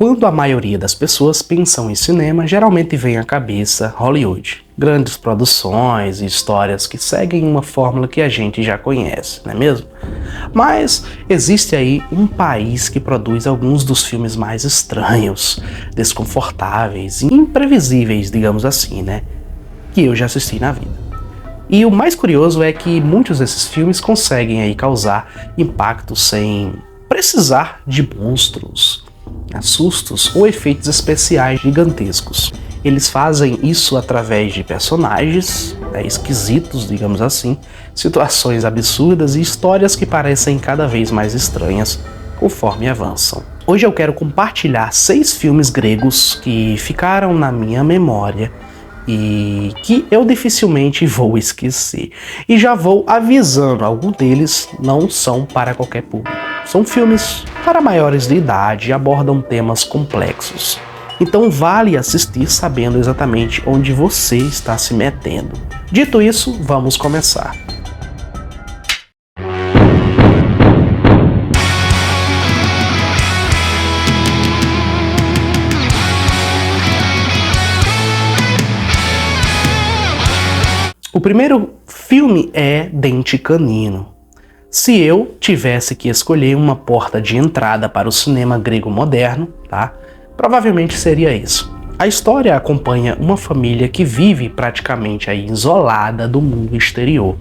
Quando a maioria das pessoas pensam em cinema, geralmente vem à cabeça Hollywood. Grandes produções e histórias que seguem uma fórmula que a gente já conhece, não é mesmo? Mas existe aí um país que produz alguns dos filmes mais estranhos, desconfortáveis e imprevisíveis, digamos assim, né? Que eu já assisti na vida. E o mais curioso é que muitos desses filmes conseguem aí causar impacto sem precisar de monstros, sustos ou efeitos especiais gigantescos. Eles fazem isso através de personagens esquisitos, digamos assim, situações absurdas e histórias que parecem cada vez mais estranhas conforme avançam. Hoje eu quero compartilhar 6 filmes gregos que ficaram na minha memória e que eu dificilmente vou esquecer. E já vou avisando, alguns deles não são para qualquer público. São filmes para maiores de idade e abordam temas complexos. Então vale assistir sabendo exatamente onde você está se metendo. Dito isso, vamos começar. O primeiro filme é Dente Canino. Se eu tivesse que escolher uma porta de entrada para o cinema grego moderno, provavelmente seria isso. A história acompanha uma família que vive praticamente aí isolada do mundo exterior.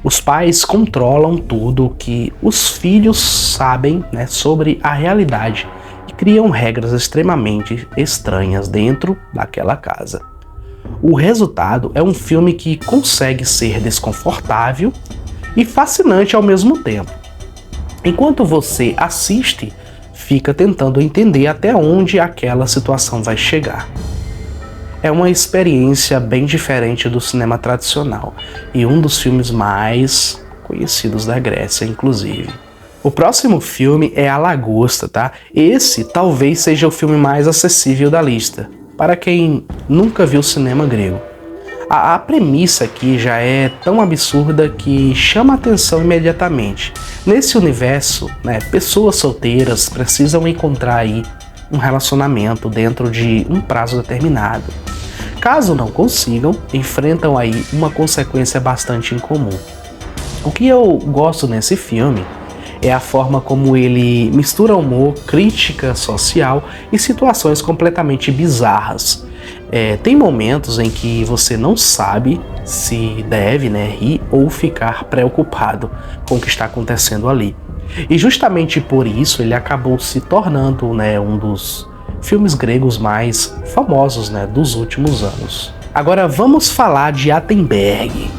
Os pais controlam tudo o que os filhos sabem, sobre a realidade e criam regras extremamente estranhas dentro daquela casa. O resultado é um filme que consegue ser desconfortável e fascinante ao mesmo tempo. Enquanto você assiste, fica tentando entender até onde aquela situação vai chegar. É uma experiência bem diferente do cinema tradicional e um dos filmes mais conhecidos da Grécia, inclusive. O próximo filme é A Lagosta, Esse talvez seja o filme mais acessível da lista, para quem nunca viu cinema grego. A premissa aqui já é tão absurda que chama a atenção imediatamente. Nesse universo, pessoas solteiras precisam encontrar aí um relacionamento dentro de um prazo determinado. Caso não consigam, enfrentam aí uma consequência bastante incomum. O que eu gosto nesse filme é a forma como ele mistura humor, crítica social e situações completamente bizarras. Tem momentos em que você não sabe se deve rir ou ficar preocupado com o que está acontecendo ali. E justamente por isso ele acabou se tornando um dos filmes gregos mais famosos dos últimos anos. Agora vamos falar de Atenberg.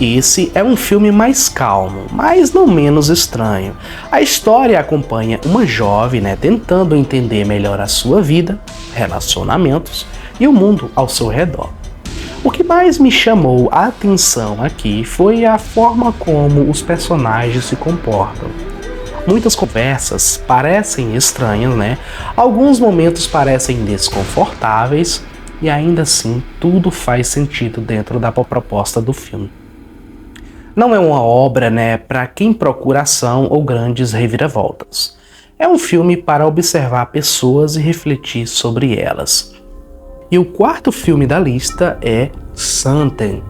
Esse é um filme mais calmo, mas não menos estranho. A história acompanha uma jovem tentando entender melhor a sua vida, relacionamentos e o mundo ao seu redor. O que mais me chamou a atenção aqui foi a forma como os personagens se comportam. Muitas conversas parecem estranhas, Alguns momentos parecem desconfortáveis e ainda assim tudo faz sentido dentro da proposta do filme. Não é uma obra, para quem procura ação ou grandes reviravoltas. É um filme para observar pessoas e refletir sobre elas. E o quarto filme da lista é Santen.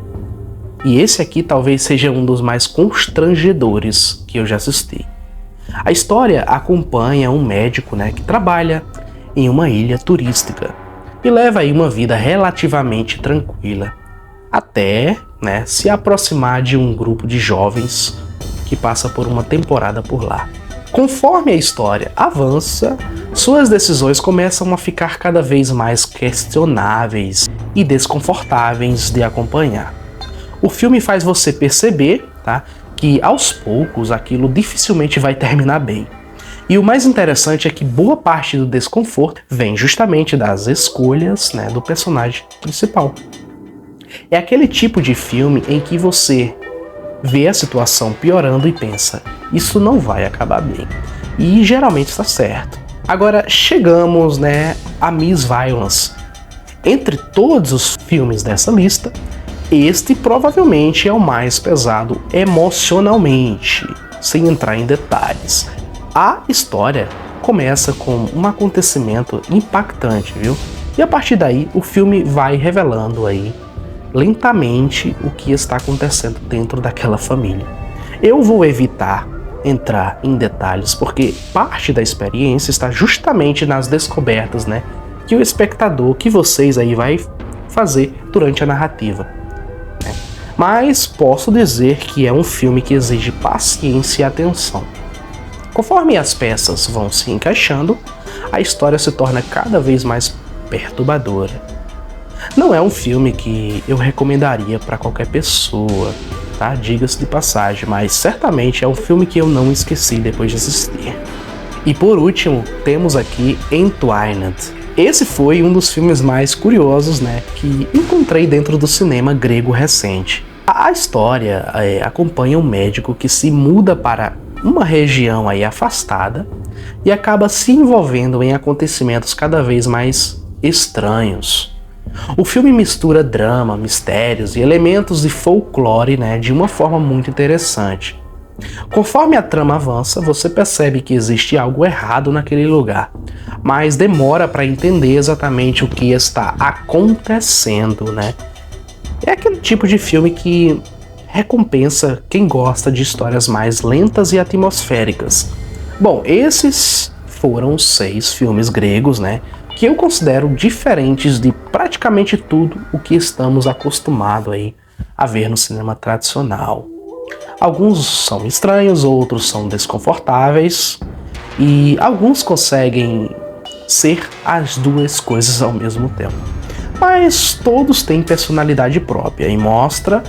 E esse aqui talvez seja um dos mais constrangedores que eu já assisti. A história acompanha um médico, que trabalha em uma ilha turística e leva aí uma vida relativamente tranquila, até se aproximar de um grupo de jovens que passa por uma temporada por lá. Conforme a história avança, suas decisões começam a ficar cada vez mais questionáveis e desconfortáveis de acompanhar. O filme faz você perceber, que aos poucos aquilo dificilmente vai terminar bem. E o mais interessante é que boa parte do desconforto vem justamente das escolhas do personagem principal. É aquele tipo de filme em que você vê a situação piorando e pensa, isso não vai acabar bem. E geralmente está certo. Agora chegamos a Miss Violence. Entre todos os filmes dessa lista, este provavelmente é o mais pesado emocionalmente, sem entrar em detalhes. A história começa com um acontecimento impactante, viu? E a partir daí o filme vai revelando aí lentamente o que está acontecendo dentro daquela família. Eu vou evitar entrar em detalhes porque parte da experiência está justamente nas descobertas, né, que o espectador, que vocês aí vai fazer durante a narrativa, né? Mas posso dizer que é um filme que exige paciência e atenção. Conforme as peças vão se encaixando, a história se torna cada vez mais perturbadora. Não é um filme que eu recomendaria para qualquer pessoa, tá? Diga-se de passagem, mas certamente é um filme que eu não esqueci depois de assistir. E por último, temos aqui Entwined. Esse foi um dos filmes mais curiosos, né, que encontrei dentro do cinema grego recente. A história acompanha um médico que se muda para uma região aí afastada e acaba se envolvendo em acontecimentos cada vez mais estranhos. O filme mistura drama, mistérios e elementos de folclore, né, de uma forma muito interessante. Conforme a trama avança, você percebe que existe algo errado naquele lugar, mas demora para entender exatamente o que está acontecendo, né? É aquele tipo de filme que recompensa quem gosta de histórias mais lentas e atmosféricas. Bom, esses foram os 6 filmes gregos, né, que eu considero diferentes de praticamente tudo o que estamos acostumados aí a ver no cinema tradicional. Alguns são estranhos, outros são desconfortáveis e alguns conseguem ser as duas coisas ao mesmo tempo. Mas todos têm personalidade própria e mostra,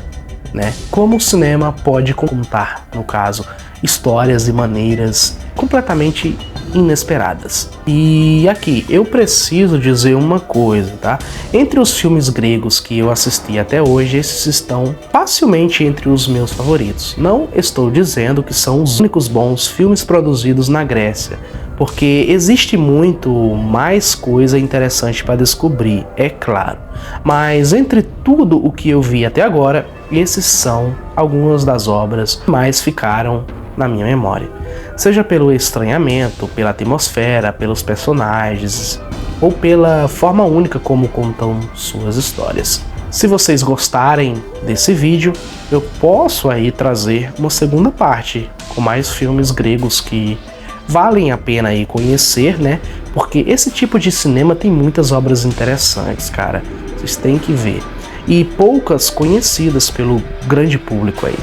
né, como o cinema pode contar, no caso, histórias de maneiras completamente inesperadas. E aqui eu preciso dizer uma coisa, tá? Entre os filmes gregos que eu assisti até hoje, esses estão facilmente entre os meus favoritos. Não estou dizendo que são os únicos bons filmes produzidos na Grécia, porque existe muito mais coisa interessante para descobrir, é claro. Mas entre tudo o que eu vi até agora, esses são algumas das obras que mais ficaram na minha memória. Seja pelo estranhamento, pela atmosfera, pelos personagens ou pela forma única como contam suas histórias. Se vocês gostarem desse vídeo, eu posso aí trazer uma segunda parte com mais filmes gregos que valem a pena aí conhecer, né? Porque esse tipo de cinema tem muitas obras interessantes, cara. Vocês têm que ver. E poucas conhecidas pelo grande público aí.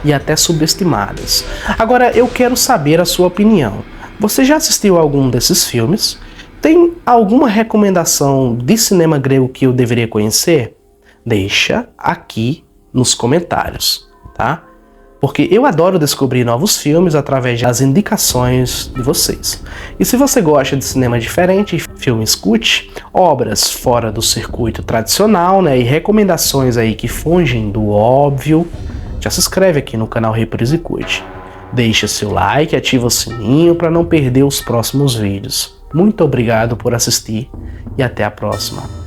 E até subestimadas. Agora eu quero saber a sua opinião. Você já assistiu a algum desses filmes? Tem alguma recomendação de cinema grego que eu deveria conhecer? Deixa aqui nos comentários, tá? Porque eu adoro descobrir novos filmes através das indicações de vocês. E se você gosta de cinema diferente, filmes cult, obras fora do circuito tradicional, né, e recomendações aí que fogem do óbvio, já se inscreve aqui no canal Reprise Cult. Deixa seu like, ativa o sininho para não perder os próximos vídeos. Muito obrigado por assistir e até a próxima.